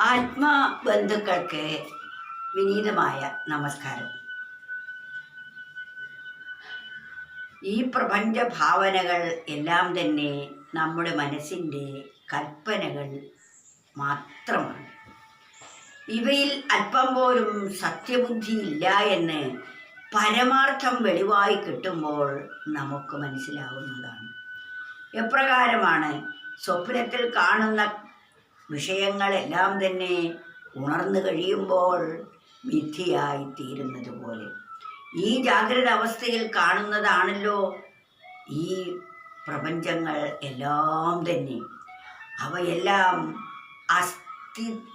ആത്മബന്ധുക്കൾക്ക് വിനീതമായ നമസ്കാരം. ഈ പ്രപഞ്ച ഭാവനകൾ എല്ലാം തന്നെ നമ്മുടെ മനസ്സിൻ്റെ കൽപ്പനകൾ മാത്രമാണ്. ഇവയിൽ അല്പം പോലും സത്യബുദ്ധിയില്ല എന്ന് പരമാർത്ഥം വെളിവായി കിട്ടുമ്പോൾ നമുക്ക് മനസ്സിലാവുന്നതാണ്. എപ്രകാരമാണ് സ്വപ്നത്തിൽ കാണുന്ന വിഷയങ്ങളെല്ലാം തന്നെ ഉണർന്നു കഴിയുമ്പോൾ മിഥ്യയായി തീരുന്നത് പോലെ ഈ ജാഗ്രത അവസ്ഥയിൽ കാണുന്നതാണല്ലോ ഈ പ്രപഞ്ചങ്ങൾ എല്ലാം തന്നെ. അവയെല്ലാം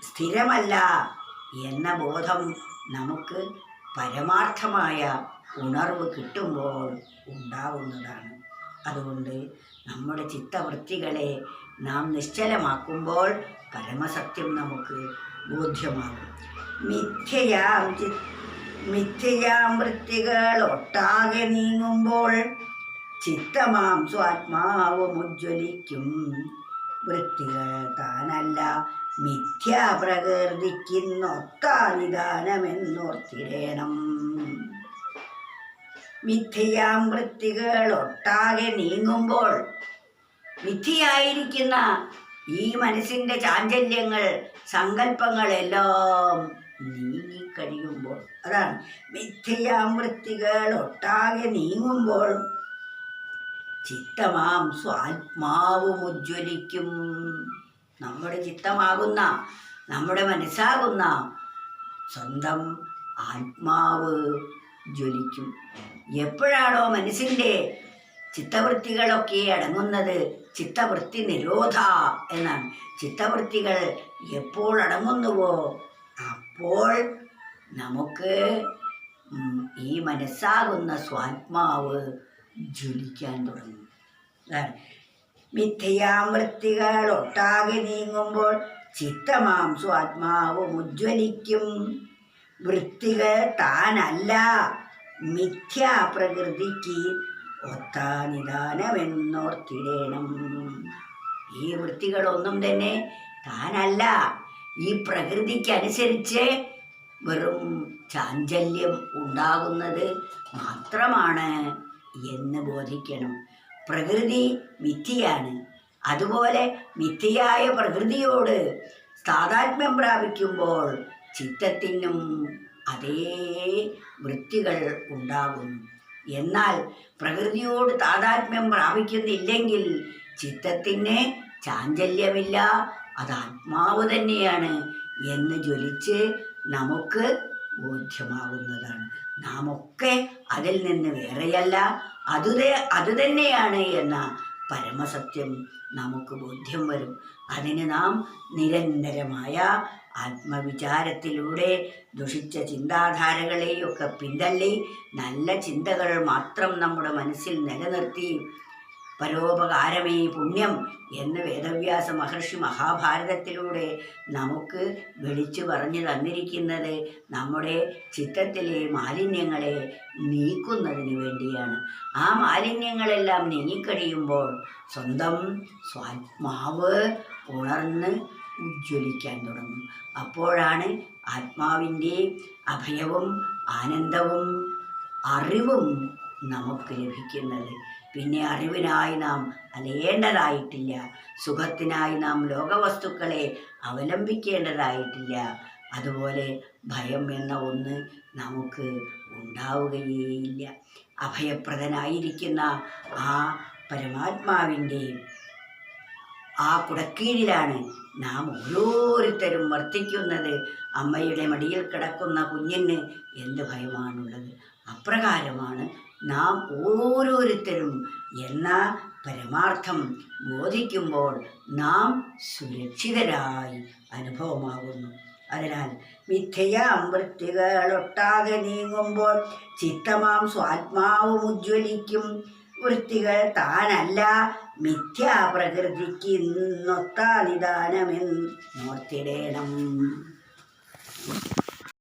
സ്ഥിരമല്ല എന്ന ബോധം നമുക്ക് പരമാർത്ഥമായ ഉണർവ് കിട്ടുമ്പോൾ ഉണ്ടാവുന്നതാണ്. അതുകൊണ്ട് നമ്മുടെ ചിത്തവൃത്തികളെ നാം നിശ്ചലമാക്കുമ്പോൾ പരമസത്യം നമുക്ക് ബോധ്യമാകും. മിഥ്യയാം വൃത്തികൾ ഒട്ടാകെ നീങ്ങുമ്പോൾ ചിത്തമാം സ്വാത്മാവും ഉജ്ജ്വലിക്കും. വൃത്തികൾ താനല്ല മിഥ്യാപ്രകൃതിക്കുന്നൊത്താനിദാനമെന്നോർത്തിടേണം. മിഥ്യയാം വൃത്തികൾ ഒട്ടാകെ നീങ്ങുമ്പോൾ, മിഥ്യയായിരിക്കുന്ന ഈ മനസ്സിൻ്റെ ചാഞ്ചല്യങ്ങൾ സങ്കല്പങ്ങളെല്ലാം നീങ്ങിക്കഴിയുമ്പോൾ, അതാണ് മിഥ്യയാം വൃത്തികൾ ഒട്ടാകെ നീങ്ങുമ്പോൾ ചിത്തമാം സ്വാത്മാവും ഉജ്ജ്വലിക്കും. നമ്മുടെ ചിത്തമാകുന്ന, നമ്മുടെ മനസ്സാകുന്ന സ്വന്തം ആത്മാവ് ജ്വലിക്കും. എപ്പോഴാണോ മനസ്സിൻ്റെ ചിത്തവൃത്തികളൊക്കെ അടങ്ങുന്നത്, ചിത്തവൃത്തി നിരോധ എന്നാണ്. ചിത്തവൃത്തികൾ എപ്പോൾ അടങ്ങുന്നുവോ അപ്പോൾ നമുക്ക് ഈ മനസ്സാകുന്ന സ്വാത്മാവ് ജ്വലിക്കാൻ തുടങ്ങും. മിഥ്യയാം വൃത്തികൾ ഒട്ടാകെ നീങ്ങുമ്പോൾ ചിത്തമാം സ്വാത്മാവും ഉജ്ജ്വലിക്കും. വൃത്തികൾ താനല്ല മിഥ്യാപ്രകൃതിക്ക് ഒത്താനിദാനമെന്നോർത്തിടേണം. ഈ വൃത്തികളൊന്നും തന്നെ താനല്ല, ഈ പ്രകൃതിക്കനുസരിച്ച് വെറും ചാഞ്ചല്യം ഉണ്ടാകുന്നത് മാത്രമാണ് എന്ന് ബോധിക്കണം. പ്രകൃതി മിഥ്യയാണ്. അതുപോലെ മിഥ്യയായ പ്രകൃതിയോട് താദാത്മ്യം പ്രാപിക്കുമ്പോൾ ചിത്തത്തിനും അതേ വൃത്തികൾ ഉണ്ടാകുന്നു. എന്നാൽ പ്രകൃതിയോട് താദാത്മ്യം പ്രാപിക്കുന്നില്ലെങ്കിൽ ചിത്തത്തിന് ചാഞ്ചല്യമില്ല, അത് ആത്മാവ് തന്നെയാണ് എന്ന് ജ്വലിച്ച് നമുക്ക് ബോധ്യമാകുന്നതാണ്. നാം ഒക്കെ അതിൽ നിന്ന് വേറെയല്ല, അതുതന്നെയാണ് എന്ന പരമസത്യം നമുക്ക് ബോധ്യം വരും. അതിന് നാം നിരന്തരമായ ആത്മവിചാരത്തിലൂടെ ദുഷിച്ച ചിന്താധാരകളെയൊക്കെ പിന്തള്ളി നല്ല ചിന്തകൾ മാത്രം നമ്മുടെ മനസ്സിൽ നിലനിർത്തി പരോപകാരമേ പുണ്യം എന്ന് വേദവ്യാസ മഹർഷി മഹാഭാരതത്തിലൂടെ നമുക്ക് വിളിച്ചു പറഞ്ഞു തന്നിരിക്കുന്നത് നമ്മുടെ ചിത്തത്തിലെ മാലിന്യങ്ങളെ നീക്കുന്നതിന് വേണ്ടിയാണ്. ആ മാലിന്യങ്ങളെല്ലാം നീങ്ങിക്കഴിയുമ്പോൾ സ്വന്തം സ്വാത്മാവ് ഉണർന്ന് ഉജ്ജ്വലിക്കാൻ തുടങ്ങും. അപ്പോഴാണ് ആത്മാവിൻ്റെ അഭയവും ആനന്ദവും അറിവും നമുക്ക് ലഭിക്കുന്നത്. പിന്നെ അറിവിനായി നാം അലയേണ്ടതായിട്ടില്ല, സുഖത്തിനായി നാം ലോകവസ്തുക്കളെ അവലംബിക്കേണ്ടതായിട്ടില്ല. അതുപോലെ ഭയം എന്ന ഒന്ന് നമുക്ക് ഉണ്ടാവുകയേയില്ല. അഭയപ്രദനായിരിക്കുന്ന ആ പരമാത്മാവിൻ്റെ ആ കുടക്കീഴിലാണ് നാം ഓരോരുത്തരും വർത്തിക്കുന്നത്. അമ്മയുടെ മടിയിൽ കിടക്കുന്ന കുഞ്ഞിന് എന്ത് ഭയമാണുള്ളത്? അപ്രകാരമാണ് നാം ഓരോരുത്തരും എന്ന പരമാർത്ഥം ബോധിക്കുമ്പോൾ നാം സുരക്ഷിതരായി അനുഭവമാകുന്നു. അതിനാൽ മിഥ്യയാം വൃത്തികളൊട്ടാകെ നീങ്ങുമ്പോൾ ചിത്തമാം സ്വാത്മാവും ഉജ്ജ്വലിക്കും. വൃത്തികൾ താനല്ല മിഥ്യാപ്രകൃതിക്ക് ഇന്നൊത്താനിദാനമെന്നോർത്തിടേണം.